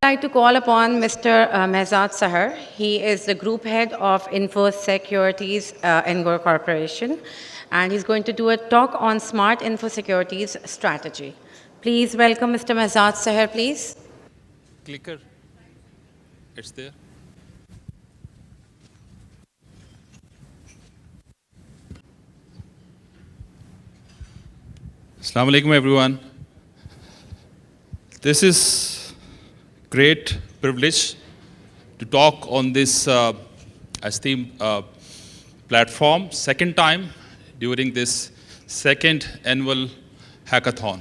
like to call upon Mr. Mehzad Sahar. He is the Group Head of Info Securities Engor Corporation, and he's going to do a talk on Smart Info Securities strategy. Please welcome Mr. Mehzad Sahar, please. Clicker, it's there. Assalamu alaikum, everyone. This is great privilege to talk on this esteemed platform, second time during this second annual hackathon.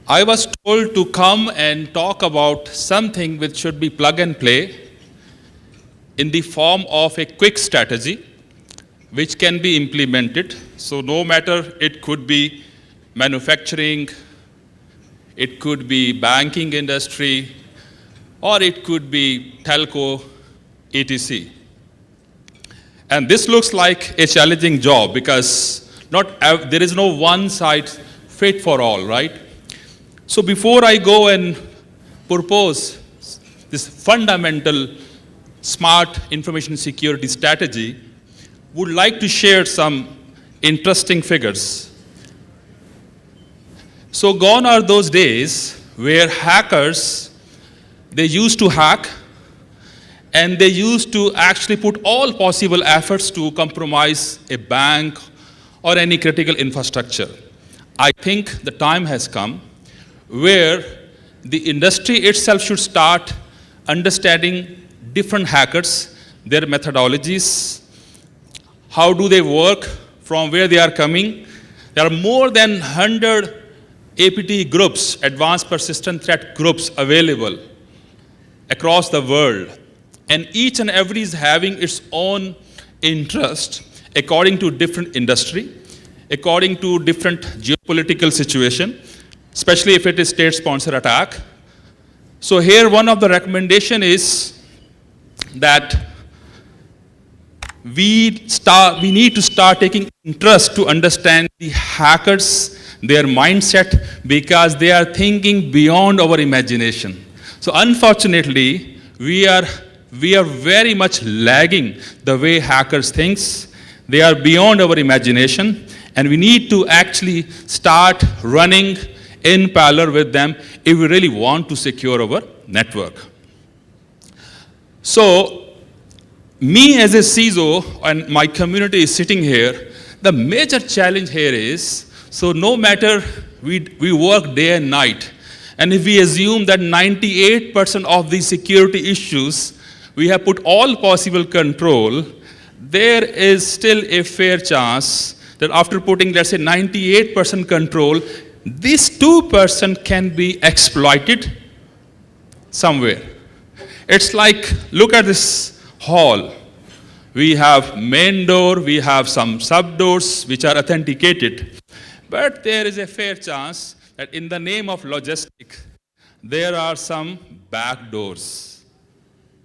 I was told to come and talk about something which should be plug and play in the form of a quick strategy which can be implemented. So no matter, it could be manufacturing, it could be banking industry, or it could be telco, etc. And this looks like a challenging job because there is no one size fit for all, right? So before I go and propose this fundamental smart information security strategy, would like to share some interesting figures. So gone are those days where hackers, they used to hack and they used to actually put all possible efforts to compromise a bank or any critical infrastructure. I think the time has come where the industry itself should start understanding different hackers, their methodologies, how do they work, from where they are coming. There are more than 100 APT groups, advanced persistent threat groups, available across the world. And each and every is having its own interest according to different industry, according to different geopolitical situation, especially if it is state-sponsored attack. So here one of the recommendation is that we need to start taking interest to understand the hackers, their mindset, because they are thinking beyond our imagination. So unfortunately, we are very much lagging the way hackers think. They are beyond our imagination, and we need to actually start running in parallel with them if we really want to secure our network. So me as a CISO and my community is sitting here, the major challenge here is, so no matter we work day and night, and if we assume that 98% of the security issues, we have put all possible control, there is still a fair chance that after putting, let's say, 98% control, this 2% can be exploited somewhere. It's like, look at this hall. We have main door, we have some sub doors which are authenticated. But there is a fair chance that in the name of logistics, there are some back doors.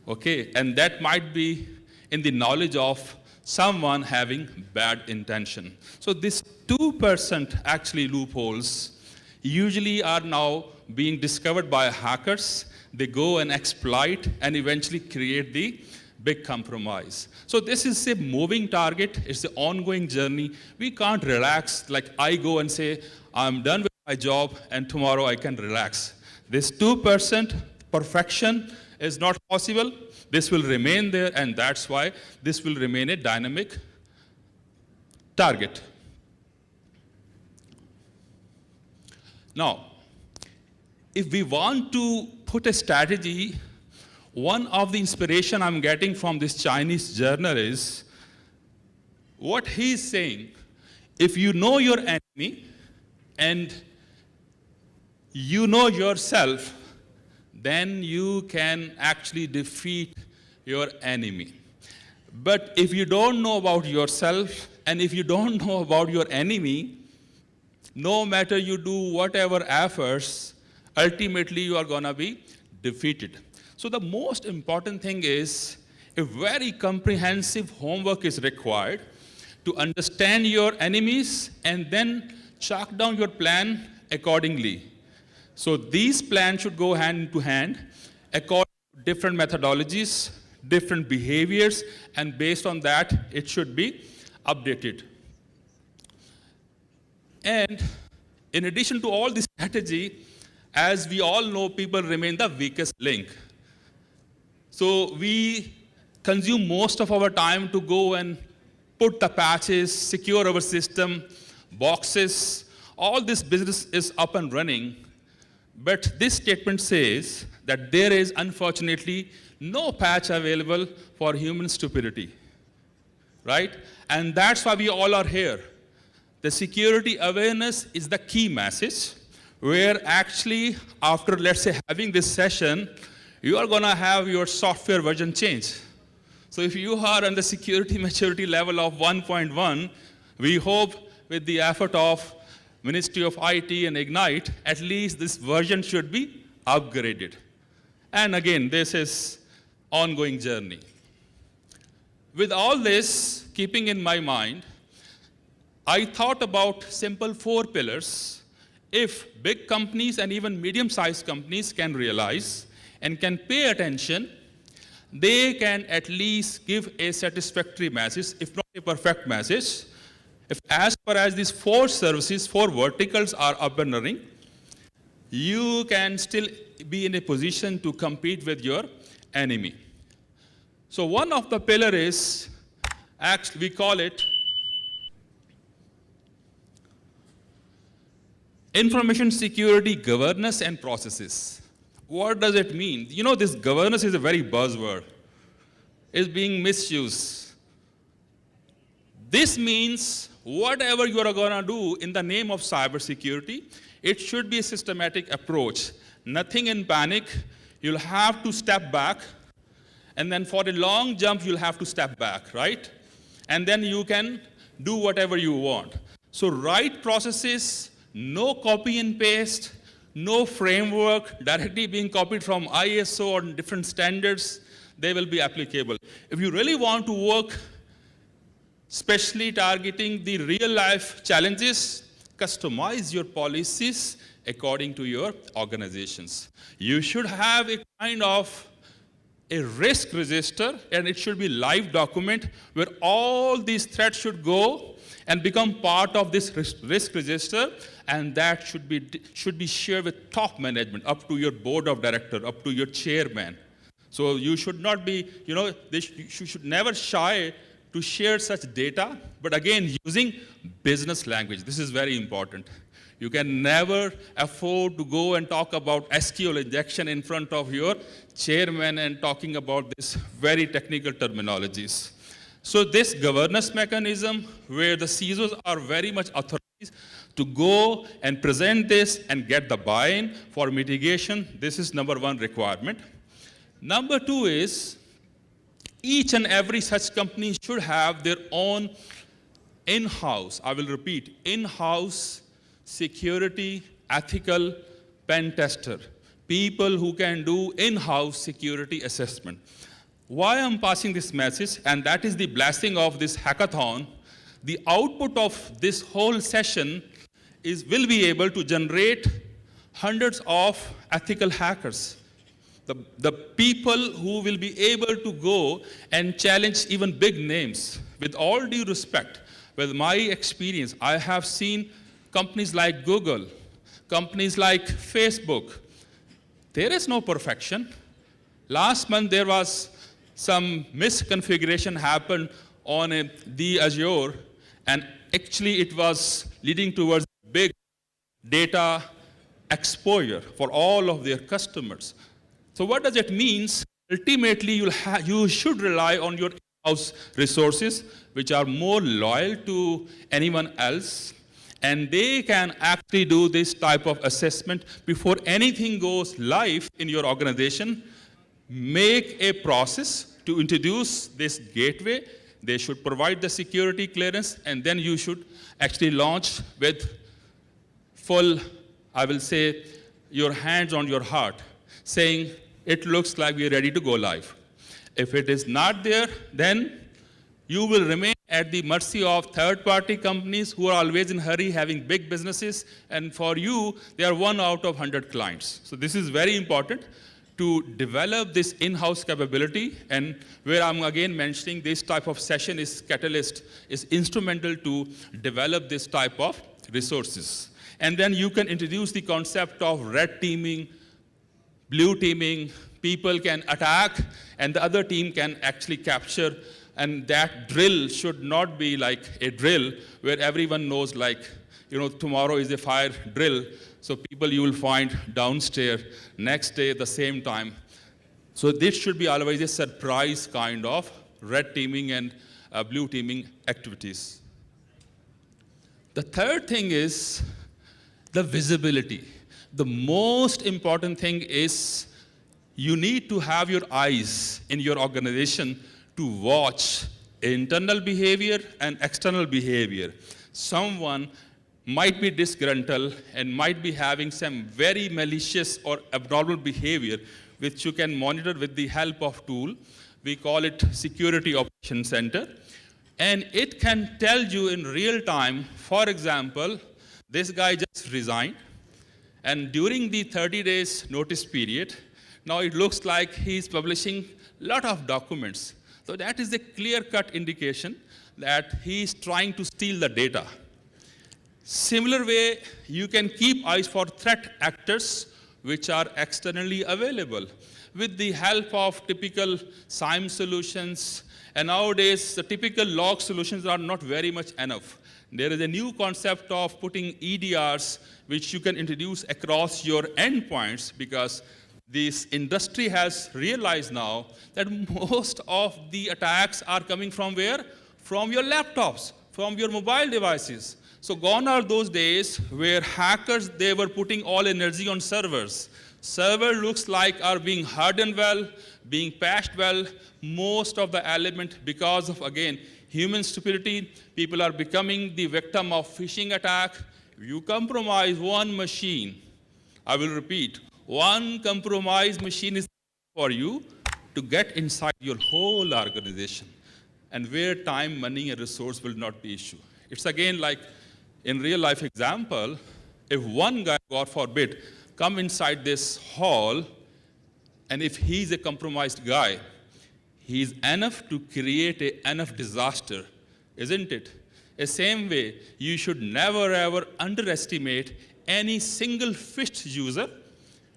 Okay, and that might be in the knowledge of someone having bad intention. So this 2% actually loopholes usually are now being discovered by hackers. They go and exploit and eventually create the big compromise. So this is a moving target. It's an ongoing journey. We can't relax like I go and say, I'm done with my job and tomorrow I can relax. This 2% perfection is not possible. This will remain there, and that's why this will remain a dynamic target. Now, if we want to put a strategy, one of the inspiration I'm getting from this Chinese journal is what he's saying, if you know your enemy and you know yourself, then you can actually defeat your enemy. But if you don't know about yourself and if you don't know about your enemy, no matter you do whatever efforts, ultimately you are going to be defeated. So the most important thing is a very comprehensive homework is required to understand your enemies and then chalk down your plan accordingly. So these plans should go hand to hand according to different methodologies, different behaviors, and based on that, it should be updated. And in addition to all this strategy, as we all know, people remain the weakest link. So we consume most of our time to go and put the patches, secure our system, boxes. All this business is up and running. But this statement says that there is unfortunately no patch available for human stupidity. Right? And that's why we all are here. The security awareness is the key message, where actually after, let's say, having this session, you are going to have your software version change. So if you are on the security maturity level of 1.1, we hope with the effort of Ministry of IT and Ignite, at least this version should be upgraded. And again, this is ongoing journey. With all this keeping in my mind, I thought about simple 4 pillars. If big companies and even medium-sized companies can realize and can pay attention, they can at least give a satisfactory message, if not a perfect message. If as far as these 4 services, 4 verticals are up and running, you can still be in a position to compete with your enemy. So one of the pillar is, actually we call it information security governance and processes. What does it mean? You know, this governance is a very buzzword. It's being misused. This means whatever you are going to do in the name of cybersecurity, it should be a systematic approach. Nothing in panic. You'll have to step back. And then for a long jump, you'll have to step back, right? And then you can do whatever you want. So right processes, no copy and paste, no framework directly being copied from ISO or different standards, they will be applicable. If you really want to work, especially targeting the real life challenges, customize your policies according to your organizations. You should have a kind of a risk register, and it should be live document where all these threats should go and become part of this risk register, and that should be shared with top management, up to your board of director, up to your chairman. So you should not be, you should never shy to share such data, but again, using business language. This is very important. You can never afford to go and talk about SQL injection in front of your chairman and talking about this very technical terminologies. So this governance mechanism where the CISOs are very much authorized to go and present this and get the buy-in for mitigation, this is number 1 requirement. Number 2 is each and every such company should have their own in-house, I will repeat, in-house security, ethical pen tester, people who can do in-house security assessment. Why I'm passing this message, and that is the blessing of this hackathon, the output of this whole session will be able to generate hundreds of ethical hackers. The people who will be able to go and challenge even big names. With all due respect, with my experience, I have seen companies like Google, companies like Facebook. There is no perfection. Last month there was some misconfiguration happened on the Azure, and actually it was leading towards big data exposure for all of their customers. So what does it mean? Ultimately, you should rely on your in-house resources, which are more loyal to anyone else, and they can actually do this type of assessment before anything goes live in your organization. Make a process to introduce this gateway. They should provide the security clearance, and then you should actually launch with full, I will say, your hands on your heart, saying, it looks like we are ready to go live. If it is not there, then you will remain at the mercy of third-party companies who are always in a hurry, having big businesses, and for you, they are 1 out of 100 clients. So this is very important to develop this in-house capability, and where I'm again mentioning this type of session is catalyst, is instrumental to develop this type of resources. And then you can introduce the concept of red teaming, blue teaming. People can attack and the other team can actually capture, and that drill should not be like a drill where everyone knows, like, tomorrow is a fire drill, so people you will find downstairs next day the same time. So this should be always a surprise kind of red teaming and blue teaming activities. The third thing is the visibility. The most important thing is you need to have your eyes in your organization to watch internal behavior and external behavior. Someone might be disgruntled and might be having some very malicious or abnormal behavior, which you can monitor with the help of tool. We call it Security Operations Center. And it can tell you in real time, for example, this guy just resigned, and during the 30 days notice period, now it looks like he's publishing a lot of documents. So that is a clear-cut indication that he's trying to steal the data. Similar way, you can keep eyes for threat actors which are externally available with the help of typical SIEM solutions. And nowadays, the typical log solutions are not very much enough. There is a new concept of putting EDRs, which you can introduce across your endpoints, because this industry has realized now that most of the attacks are coming from where? From your laptops, from your mobile devices. So gone are those days where hackers, they were putting all energy on servers. Server looks like are being hardened well, being patched well. Most of the element, because of, again, human stupidity, people are becoming the victim of phishing attack. You compromise one machine, I will repeat, one compromised machine is for you to get inside your whole organization, and where time, money, and resource will not be issue. It's again like in real life example, if one guy, God forbid, come inside this hall, and if he's a compromised guy, he's enough to create enough disaster, isn't it? The same way, you should never ever underestimate any single phished user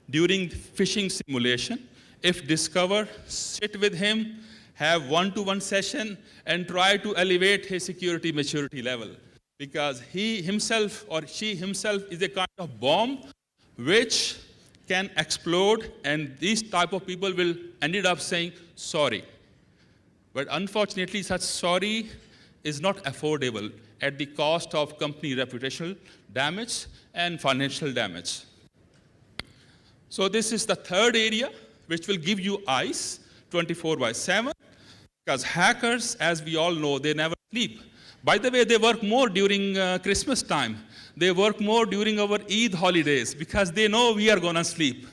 during phishing simulation. If discovered, sit with him, have one-to-one session, and try to elevate his security maturity level. Because he himself or she himself is a kind of bomb which can explode, and these type of people will ended up saying sorry. But unfortunately, such sorry is not affordable at the cost of company reputational damage and financial damage. So this is the third area which will give you eyes 24/7, because hackers, as we all know, they never sleep. By the way, they work more during Christmas time. They work more during our Eid holidays because they know we are going to sleep.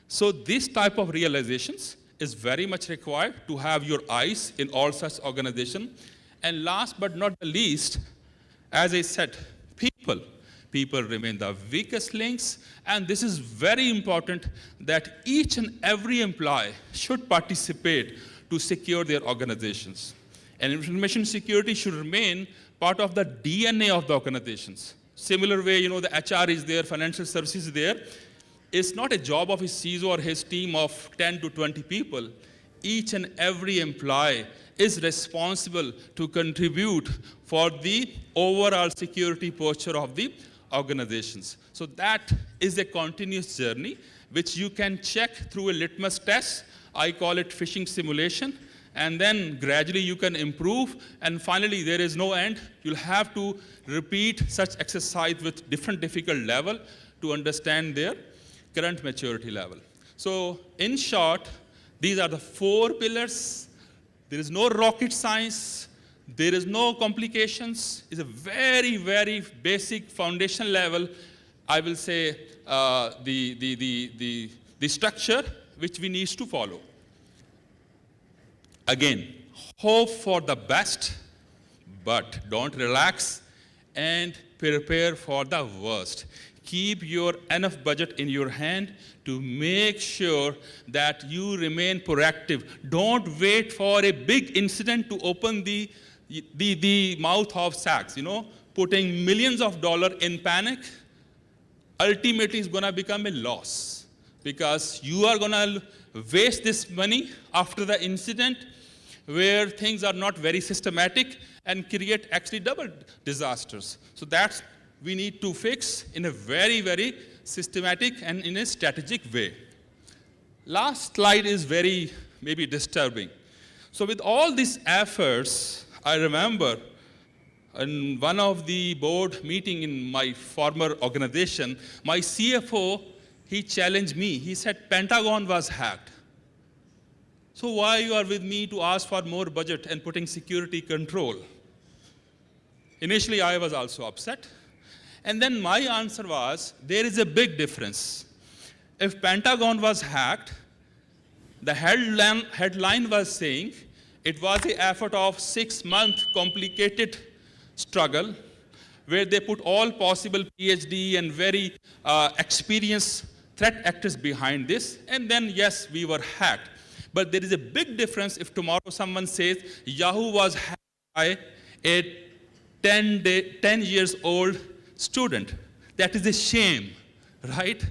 So this type of realizations is very much required to have your eyes in all such organization. And last but not the least, as I said, people. People remain the weakest links, and this is very important that each and every employee should participate to secure their organizations. And information security should remain part of the DNA of the organizations. Similar way, the HR is there, financial services is there. It's not a job of his CISO or his team of 10 to 20 people. Each and every employee is responsible to contribute for the overall security posture of the organizations. So that is a continuous journey which you can check through a litmus test. I call it phishing simulation. And then gradually you can improve, and finally there is no end. You'll have to repeat such exercise with different difficult level to understand their current maturity level. So in short, these are the 4 pillars. There is no rocket science. There is no complications. It's a very, very basic foundation level, I will say, the structure which we need to follow. Again, hope for the best, But don't relax and prepare for the worst. Keep your enough budget in your hand to make sure that you remain proactive. Don't wait for a big incident to open the mouth of sacks, putting millions of dollars in panic ultimately is going to become a loss because you are going to waste this money after the incident where things are not very systematic and create actually double disasters. So that's we need to fix in a very, very systematic and in a strategic way. Last slide is very maybe disturbing. So with all these efforts, I remember in one of the board meeting in my former organization, my CFO, he challenged me. He said, Pentagon was hacked. So why you are with me to ask for more budget and putting security control? Initially, I was also upset. And then my answer was, there is a big difference. If Pentagon was hacked, the headline was saying it was the effort of 6-month complicated struggle where they put all possible PhD and very experienced threat actors behind this. And then, yes, we were hacked. But there is a big difference if tomorrow someone says Yahoo was hacked by a 10 years old student. That is a shame, right?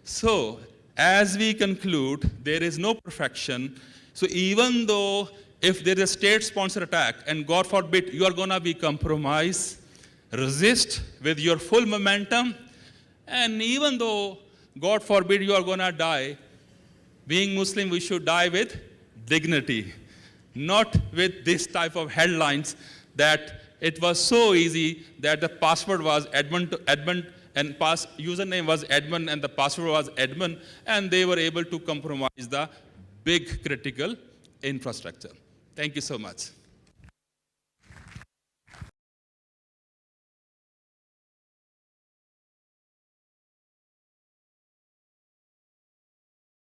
So, as we conclude, there is no perfection. So even though if there is a state-sponsored attack, and God forbid, you are going to be compromised, resist with your full momentum, and even though, God forbid, you are going to die, being Muslim, we should die with dignity, not with this type of headlines that it was so easy that the password was Edmund and username was Edmund and the password was Edmund, and they were able to compromise the big critical infrastructure. Thank you so much.